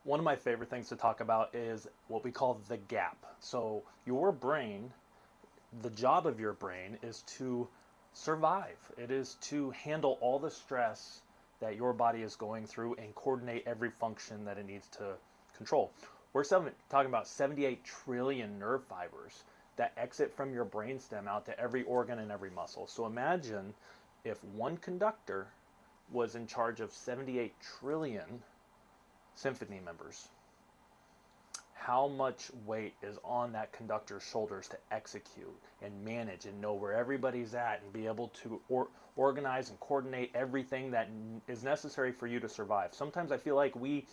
One of my favorite things to talk about is what we call the gap. So, your brain, the job of your brain is to survive, it is to handle all the stress that your body is going through and coordinate every function that it needs to control. We're talking about 78 trillion nerve fibers that exit from your brainstem out to every organ and every muscle. So imagine if one conductor was in charge of 78 trillion symphony members. How much weight is on that conductor's shoulders to execute and manage and know where everybody's at and be able to organize and coordinate everything that is necessary for you to survive. Sometimes I feel like we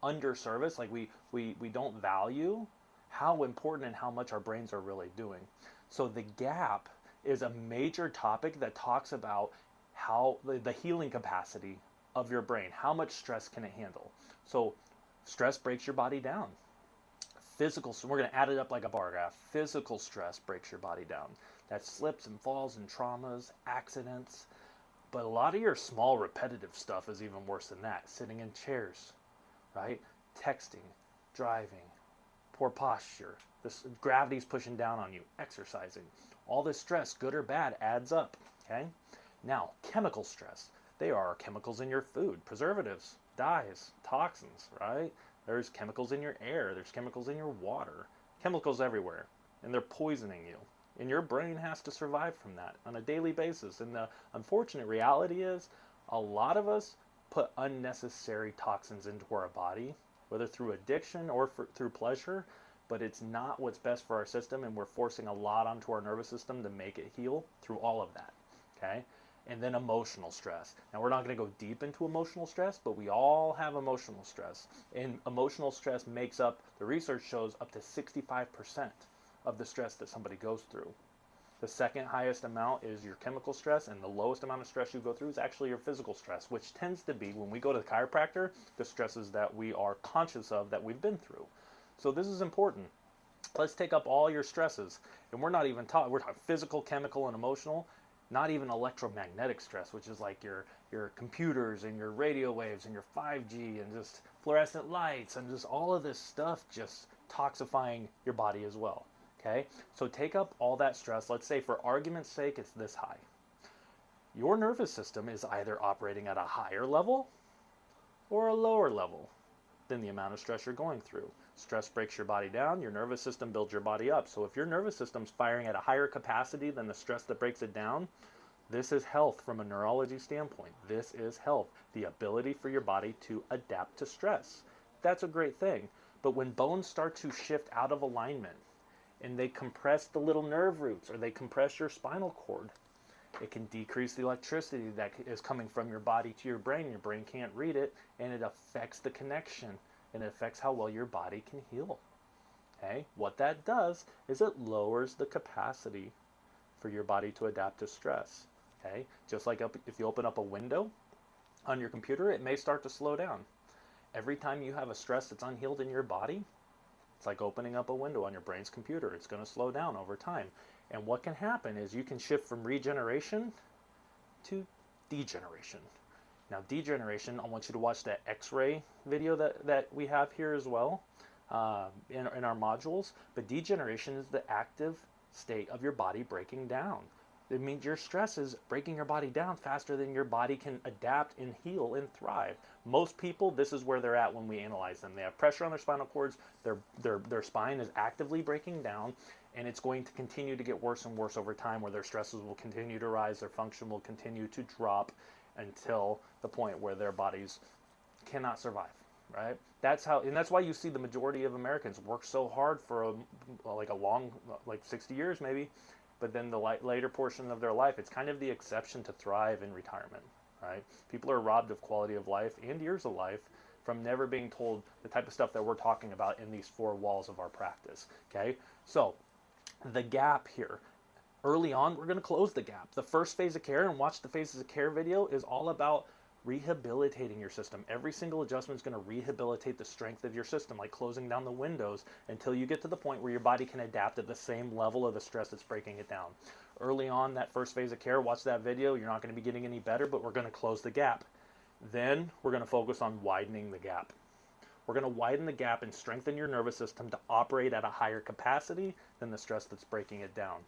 underservice, like we don't value how important and how much our brains are really doing. So the gap is a major topic that talks about how the healing capacity of your brain, how much stress can it handle. So stress breaks your body down. Physical, so we're going to add it up like a bar graph. Physical stress breaks your body down. That's slips and falls and traumas, accidents. But a lot of your small repetitive stuff is even worse than that. Sitting in chairs, right? Texting, driving, poor posture. This gravity's pushing down on you. Exercising. All this stress, good or bad, adds up. Okay? Now, chemical stress. They are chemicals in your food, preservatives, dyes, toxins, right? There's chemicals in your air, there's chemicals in your water, chemicals everywhere, and they're poisoning you. And your brain has to survive from that on a daily basis. And the unfortunate reality is a lot of us put unnecessary toxins into our body, whether through addiction or through pleasure, but it's not what's best for our system, and we're forcing a lot onto our nervous system to make it heal through all of that. Okay? And then emotional stress. Now, we're not going to go deep into emotional stress, but we all have emotional stress. And emotional stress makes up, the research shows, up to 65% of the stress that somebody goes through. The second highest amount is your chemical stress, and the lowest amount of stress you go through is actually your physical stress, which tends to be, when we go to the chiropractor, the stresses that we are conscious of that we've been through. So this is important. Let's take up all your stresses. And we're not even talking, we're talking physical, chemical, and emotional. Not even electromagnetic stress, which is like your computers and your radio waves and your 5G and just fluorescent lights and just all of this stuff just toxifying your body as well. Okay? So take up all that stress. Let's say for argument's sake it's this high. Your nervous system is either operating at a higher level or a lower level than the amount of stress you're going through. Stress breaks your body down, your nervous system builds your body up. So if your nervous system's firing at a higher capacity than the stress that breaks it down, this is health from a neurology standpoint. This is health, the ability for your body to adapt to stress. That's a great thing. But when bones start to shift out of alignment and they compress the little nerve roots or they compress your spinal cord, it can decrease the electricity that is coming from your body to your brain. Your brain can't read it, and it affects the connection, and it affects how well your body can heal. Okay? What that does is it lowers the capacity for your body to adapt to stress. Okay? Just like if you open up a window on your computer, it may start to slow down. Every time you have a stress that's unhealed in your body, it's like opening up a window on your brain's computer. It's going to slow down over time. And what can happen is you can shift from regeneration to degeneration. Now, degeneration, I want you to watch that X-ray video that we have here as well in our modules. But degeneration is the active state of your body breaking down. It means your stress is breaking your body down faster than your body can adapt and heal and thrive. Most people, this is where they're at when we analyze them. They have pressure on their spinal cords, their spine is actively breaking down, and it's going to continue to get worse and worse over time, where their stresses will continue to rise, their function will continue to drop until the point where their bodies cannot survive, right? That's how, and that's why you see the majority of Americans work so hard for a long, like 60 years maybe, but then the later portion of their life, it's kind of the exception to thrive in retirement, right? People are robbed of quality of life and years of life from never being told the type of stuff that we're talking about in these four walls of our practice, okay? So the gap here, early on, we're going to close the gap. The first phase of care, and watch the phases of care video, is all about rehabilitating your system. Every single adjustment is going to rehabilitate the strength of your system, like closing down the windows until you get to the point where your body can adapt at the same level of the stress that's breaking it down. Early on, that first phase of care, watch that video. You're not going to be getting any better, but we're going to close the gap. Then we're going to focus on widening the gap. We're going to widen the gap and strengthen your nervous system to operate at a higher capacity than the stress that's breaking it down.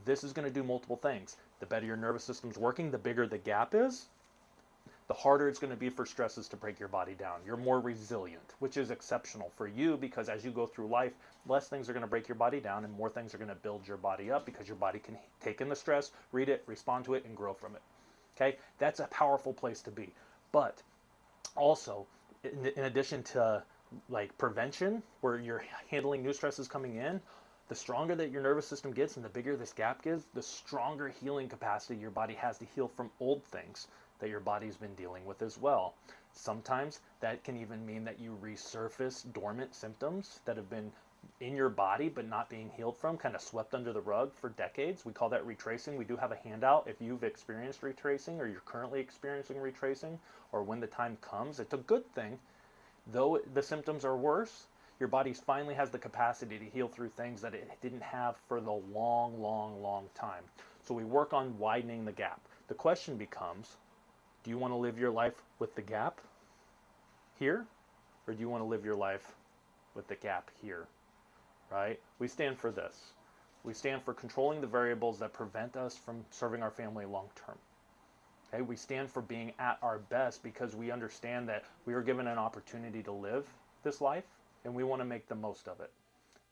This is going to do multiple things. The better your nervous system's working, the bigger the gap is, the harder it's going to be for stresses to break your body down. You're more resilient, which is exceptional for you because as you go through life, less things are going to break your body down and more things are going to build your body up because your body can take in the stress, read it, respond to it, and grow from it. Okay? That's a powerful place to be. But also, in addition to like prevention, where you're handling new stresses coming in, the stronger that your nervous system gets and the bigger this gap gets, the stronger healing capacity your body has to heal from old things that your body's been dealing with as well. Sometimes that can even mean that you resurface dormant symptoms that have been in your body but not being healed from, kind of swept under the rug for decades. We call that retracing. We do have a handout if you've experienced retracing or you're currently experiencing retracing, or when the time comes. It's a good thing. Though the symptoms are worse, your body finally has the capacity to heal through things that it didn't have for the long time. So we work on widening the gap. The question becomes, do you want to live your life with the gap here? Or do you want to live your life with the gap here? Right? We stand for this. We stand for controlling the variables that prevent us from serving our family long term. Okay? We stand for being at our best because we understand that we are given an opportunity to live this life and we want to make the most of it.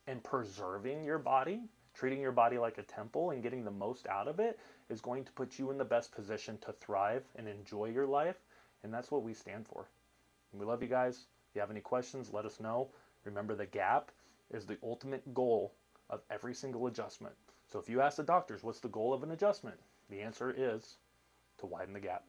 And preserving your body, treating your body like a temple and getting the most out of it is going to put you in the best position to thrive and enjoy your life. And that's what we stand for. And we love you guys. If you have any questions, let us know. Remember, the gap is the ultimate goal of every single adjustment. So if you ask the doctors, what's the goal of an adjustment? The answer is to widen the gap.